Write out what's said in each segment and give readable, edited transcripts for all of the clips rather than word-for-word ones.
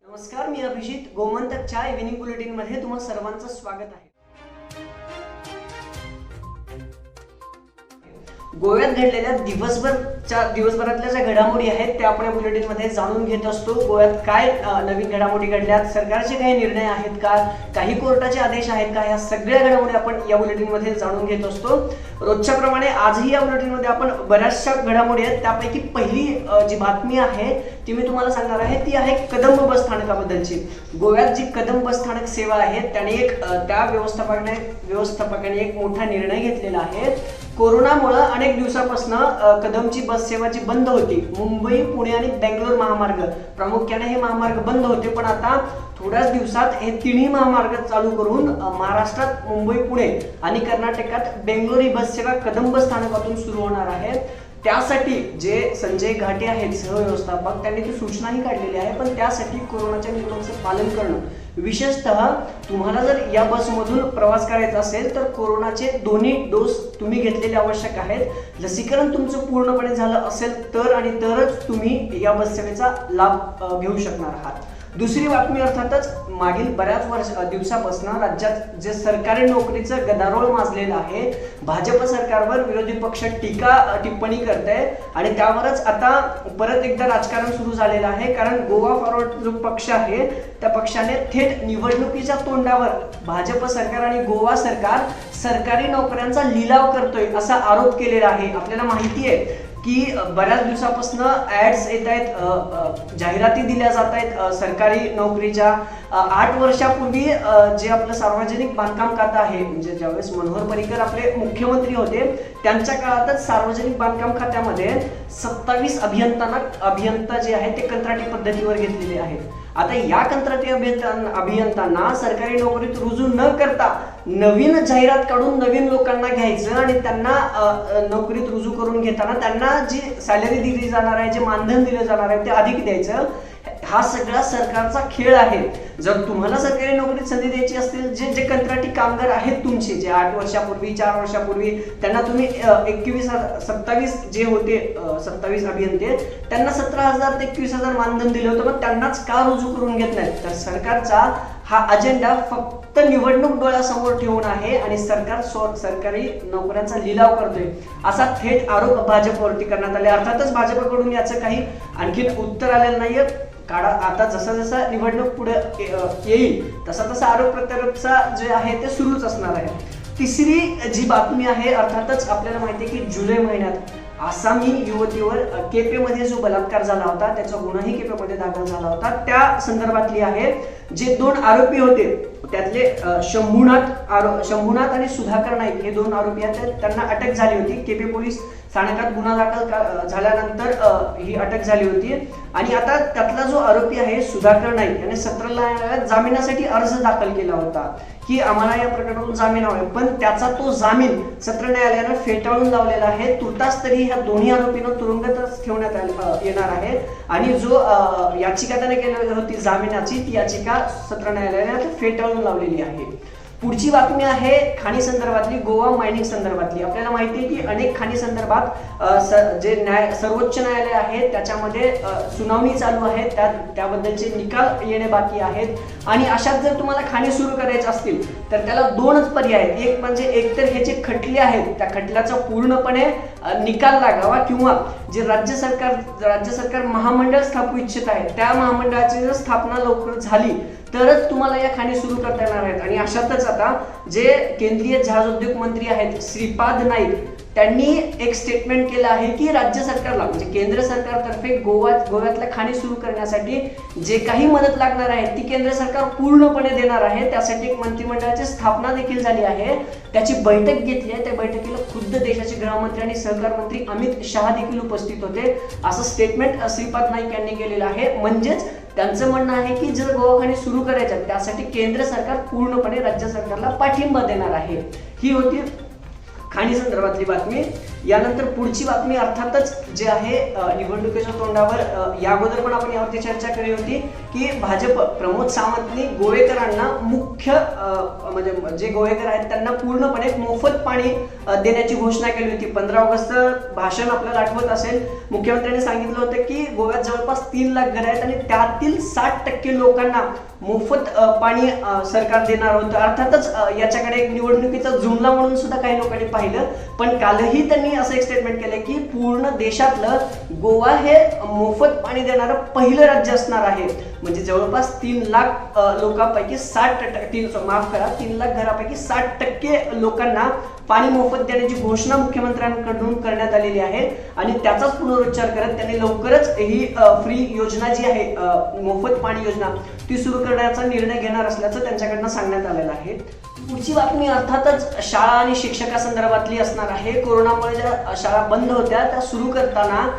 नमस्कार, मी Abhijit. गोमंतकच्या evening bulletin मध्ये तुम्हा सर्वांचं स्वागत आहे. गोव्यात घडलेल्या दिवसभरातल्या ज्या घडामोडी आहेत त्या आपण या बुलेटिन मध्ये जाणून घेत असतो. गोव्यात काय नवीन घडामोडी घडल्यात, सरकारचे काही निर्णय आहेत का, काही कोर्टाचे आदेश आहेत का, या सगळ्या घडामोडी आपण या बुलेटिन मध्ये जाणून घेत असतो. रोजच्या प्रमाणे आजही या बुलेटिन मध्ये आपण बऱ्याचशा घडामोडी आहेत. त्यापैकी पहिली जी बातमी आहे ती मी तुम्हाला सांगणार आहे, ती आहे कदंब बस स्थानकाबद्दलची. गोव्यात जी कदंब बस स्थानक सेवा आहे त्याने त्या व्यवस्थापकाने एक मोठा निर्णय घेतलेला आहे. कोरोनामुळे अनेक दिवसापासून कदमची बस सेवा जी बंद होती, मुंबई, पुणे आणि बेंगलोर महामार्ग प्रामुख्याने हे महामार्ग बंद होते, पण आता थोड्याच दिवसात हे तिन्ही महामार्ग चालू करून महाराष्ट्रात मुंबई, पुणे आणि कर्नाटकात बेंगलोर ही बस सेवा कदंब स्थानकातून सुरू होणार आहे. त्यासाठी जे संजय घाटे आहेत सहव्यवस्थापक, त्यांनी ती सूचनाही काढलेली आहे, पण त्यासाठी कोरोनाच्या नियमांचं पालन करणं, विशेषतः तुम्हाला जर या बसमधून प्रवास करायचा असेल तर कोरोनाचे दोन्ही डोस तुम्ही घेतलेले आवश्यक आहेत. लसीकरण तुमचं पूर्णपणे झालं असेल तर आणि तरच तुम्ही या बस सेवेचा लाभ घेऊ शकणार आहात. दुसरी बातमी अर्थातच मागील बऱ्याच दिवसापासून राज्यात जे सरकारी नोकरीचं गदारोळ माजलेलं आहे, भाजप सरकारवर विरोधी पक्ष टिप्पणी करत आहे आणि त्यावरच आता परत एकदा राजकारण सुरू झालेलं आहे. कारण गोवा फॉरवर्ड जो पक्ष आहे त्या पक्षाने थेट निवडणुकीच्या तोंडावर भाजप सरकार आणि गोवा सरकार सरकारी नोकऱ्यांचा लिलाव करतोय असा आरोप केलेला आहे. आपल्याला माहिती आहे की बऱ्याच दिवसापासून ऍड्स येत आहेत, जाहिराती दिल्या जात आहेत सरकारी नोकरीच्या. 8 वर्षापूर्वी जे आपलं सार्वजनिक बांधकाम खातं आहे, म्हणजे ज्यावेळेस मनोहर पर्रिकर आपले मुख्यमंत्री होते त्यांच्या काळातच सार्वजनिक बांधकाम खात्यामध्ये 27 अभियंता जे आहेत ते कंत्राटी पद्धतीवर घेतलेले आहेत. आता या कंत्राटी अभियंत्यांना सरकारी नोकरीत रुजू न करता नवीन जाहिरात काढून नवीन लोकांना घ्यायचं आणि त्यांना नोकरीत रुजू करून घेताना त्यांना जी सॅलरी दिली जाणार आहे, जे मानधन दिलं जाणार आहे ते अधिक द्यायचं. हा सगळा सरकारचा खेळ आहे. जर तुम्हाला सरकारी नोकरीत संधी द्यायची असतील, जे कंत्राटी कामगार आहेत तुमचे, जे 8 वर्षापूर्वी 4 वर्षापूर्वी त्यांना तुम्ही 27 जे होते 27 अभियंते, त्यांना 17,000 ते 21,000 मानधन दिलं होतं, मग त्यांनाच का रुजू करून घेत नाहीत? तर सरकारचा हा अजेंडा फक्त निवडणूक डोळ्यासमोर ठेवून आहे आणि सरकार सरकारी नोकऱ्यांचा लिलाव करतोय असा थेट आरोप भाजपवरती करण्यात आले. अर्थातच भाजपकडून याचं काही आणखीन उत्तर आलेलं नाहीये. आता जसा निवडणूक पुढे येईल तसा आरोप प्रत्यारोपचा जे आहे ते सुरूच असणार आहे. तिसरी जी बातमी आहे, अर्थातच आपल्याला माहिती आहे की जुलै महिन्यात आसामी युवतीवर केपेमध्ये जो बलात्कार झाला होता त्याचा गुन्हाही केपेमध्ये दाखल झाला होता, त्या संदर्भातली आहे. जे 2 आरोपी होते त्यातले शंभूनाथ आणि सुधाकर नाईक हे 2 आरोपी आहेत, त्यांना अटक झाली होती. केपे पोलीस स्थानकात गुन्हा दाखल झाल्यानंतर ही अटक झाली होती. आणि आता त्यातला जो आरोपी आहे सुधाकर नाईक याने सत्र न्यायालयात जामिनासाठी अर्ज दाखल केला होता की आम्हाला या प्रकरणातून जामीन हवा, पण त्याचा तो जामीन सत्र न्यायालयाने फेटाळून लावलेला आहे. तुर्तास तरी ह्या दोन्ही आरोपींना तुरुंगातच ठेवण्यात येणार आहे आणि जो याचिका त्याने केली होती जामिनाची, ती याचिका सत्र न्यायालयाने फेटाळून लावलेली आहे. पुढची बातमी आहे खाणी संदर्भातली, गोवा मायनिंग संदर्भातली. आपल्याला माहिती आहे की अनेक खाणी संदर्भात जे सर्वोच्च न्यायालय आहे त्याच्यामध्ये सुनावणी चालू आहे, त्याबद्दलचे निकाल येणे बाकी आहेत. आणि अशात जर तुम्हाला खाणी सुरू करायच्या असतील तर त्याला 2च पर्याय आहेत. एक म्हणजे एकतर हे जे खटले आहेत त्या खटल्याचा पूर्णपणे निकाल लागावा, किंवा जे राज्य सरकार महामंडळ स्थापू इच्छित आहे त्या महामंडळाची जर स्थापना लवकर झाली तरच तुम्हाला या खाणी सुरू करता येणार आहेत. आणि अशातच आता जे केंद्रीय जहाज उद्योग मंत्री आहेत श्रीपाद नाईक, त्यांनी एक स्टेटमेंट केलं आहे की राज्य सरकारला म्हणजे केंद्र सरकारतर्फे गोव्यातल्या खाणी सुरू करण्यासाठी जे काही मदत लागणार आहे ती केंद्र सरकार पूर्णपणे देणार आहे. त्यासाठी एक मंत्रिमंडळाची स्थापना देखील झाली आहे, त्याची बैठक घेतली आहे. त्या बैठकीला खुद्द देशाचे गृहमंत्री आणि सहकार मंत्री अमित शहा देखील उपस्थित होते, असं स्टेटमेंट श्रीपाद नाईक यांनी केलेलं आहे. म्हणजेच त्यांचं म्हणणं आहे की जर गोवा खाणी सुरू करायच्या त्यासाठी केंद्र सरकार पूर्णपणे राज्य सरकारला पाठिंबा देणार आहे. ही होती खाणी संदर्भातली बातमी. यानंतर पुढची बातमी अर्थातच जे आहे निवडणुकीच्या तोंडावर या अगोदर पण आपण यावरती चर्चा केली होती की भाजप प्रमोद सावंतनी गोवेकरांना मुख्य म्हणजे जे गोवेकर आहेत त्यांना पूर्णपणे मोफत पाणी देण्याची घोषणा केली होती. 15 ऑगस्ट भाषण आपल्याला आठवत असेल, मुख्यमंत्र्यांनी सांगितलं होतं की गोव्यात जवळपास 3 लाख घरं आहेत आणि त्यातील 60% लोकांना मोफत पाणी सरकार देणार होतं. अर्थातच याच्याकडे एक निवडणुकीचा जुमला म्हणून सुद्धा काही लोकांनी पाहिलं, पण कालही त्यांनी असं एक स्टेटमेंट केलं की पूर्ण देशातलं गोवा हे मोफत पाणी देणारं पहिलं राज्य असणार आहे. म्हणजे जवळपास 3 लाख लोकांपैकी 3 लाख घरापैकी 60% लोकांना पाणी मोफत देण्याची घोषणा मुख्यमंत्र्यांकडून करण्यात आलेली आहे. आणि त्याचाच पुनरुच्चार करत त्यांनी लवकरच ही फ्री योजना जी आहे मोफत पाणी योजना ती सुरू करण्याचा निर्णय घेणार असल्याचं त्यांच्याकडनं सांगण्यात आलेलं आहे. पुढची बातमी अर्थातच शाळा आणि शिक्षकासंदर्भातली असणार आहे. कोरोनामुळे ज्या शाळा बंद होत्या त्या सुरू करताना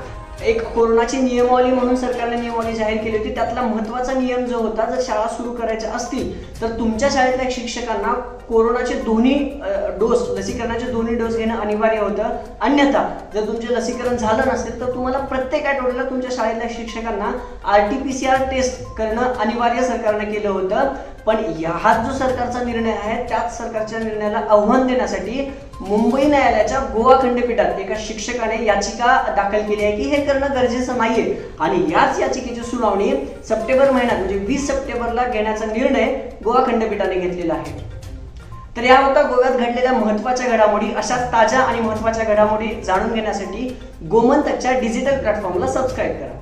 एक कोरोनाची नियमावली म्हणून सरकारने नियमावली जाहीर केली होती. त्यातला महत्त्वाचा नियम जो होता, जर शाळा सुरू करायच्या असतील तर तुमच्या शाळेतल्या शिक्षकांना कोरोनाचे दोन्ही डोस, लसीकरणाचे दोन्ही डोस घेणं अनिवार्य होतं. अन्यथा जर तुमचे लसीकरण झालं नसेल तर तुम्हाला प्रत्येक आठवड्याला तुमच्या शाळेतल्या शिक्षकांना RT-PCR टेस्ट करणं अनिवार्य सरकारने केलं होतं. पण हा जो सरकारचा निर्णय आहे त्याच सरकारच्या निर्णयाला आव्हान देण्यासाठी मुंबई न्यायालयाच्या गोवा खंडपीठात एका शिक्षकाने याचिका दाखल केली आहे की हे करणं गरजेचं नाहीये. आणि याच याचिकेची सुनावणी सप्टेंबर महिन्यात म्हणजे 20 सप्टेंबरला घेण्याचा निर्णय गोवा खंडपीठाने घेतलेला आहे. तर या होत्या गोव्यात घडलेल्या महत्त्वाच्या घडामोडी. अशाच ताज्या आणि महत्त्वाच्या घडामोडी जाणून घेण्यासाठी गोमंतकच्या डिजिटल प्लॅटफॉर्मला सबस्क्राईब करा.